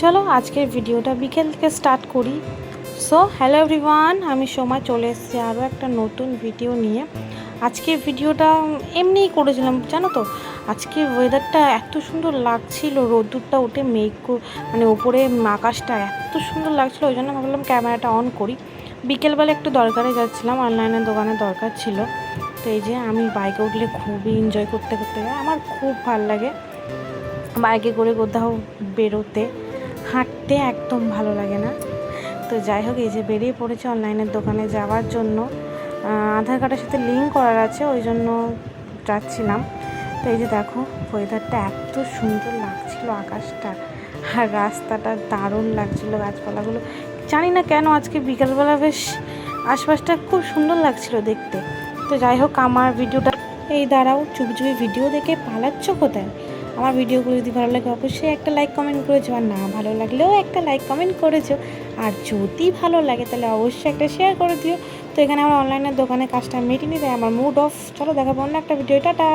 চলো আজকের ভিডিওটা বিকেল থেকে স্টার্ট করি। সো হ্যালো এভরিওয়ান, আমি সোমা চলে এসেছি আরও একটা নতুন ভিডিও নিয়ে। আজকে ভিডিওটা এমনিই করেছিলাম, জানো তো আজকে ওয়েদারটা এত সুন্দর লাগছিল, রোদ্দুরটা উঠে মানে ওপরে আকাশটা এত সুন্দর লাগছিলো, ওই জন্য ভাবলাম ক্যামেরাটা অন করি। বিকেলবেলা একটু দরকারে যাচ্ছিলাম, অনলাইনের দোকানে দরকার ছিল। তো এই যে আমি বাইকে উঠলে খুবই এনজয় করতে করতে আমার খুব ভালো লাগে বাইকে করে কোথাও বেরোতে, হাঁটতে একদম ভালো লাগে না। তো যাই হোক, এই যে বেরিয়ে পড়েছে অনলাইনের দোকানে যাওয়ার জন্য। আধার কার্ডের সাথে লিঙ্ক করার আছে, ওই জন্য যাচ্ছিলাম। তো এই যে দেখো ওয়েদারটা এত সুন্দর লাগছিল, আকাশটা আর রাস্তাটা দারুণ লাগছিল, গাছপালাগুলো জানি না কেন আজকে বিকালবেলা বেশ আশপাশটা খুব সুন্দর লাগছিল দেখতে। তো যাই হোক, আমার ভিডিওটা এই দাঁড়াও, চুপি চুপি ভিডিও দেখে পালাচ্ছ কোথায়? আমার ভিডিওগুলো যদি ভালো লাগে অবশ্যই একটা লাইক কমেন্ট করেছো, আর না ভালো লাগলেও একটা লাইক কমেন্ট করেছো, আর যদি ভালো লাগে তাহলে অবশ্যই একটা শেয়ার করে দিও। তো এখানে আমার অনলাইনের দোকানে কাজটা মিটিয়ে নিতে আমার মুড অফ। চলো দেখাবো অন্য একটা ভিডিও, টাটা।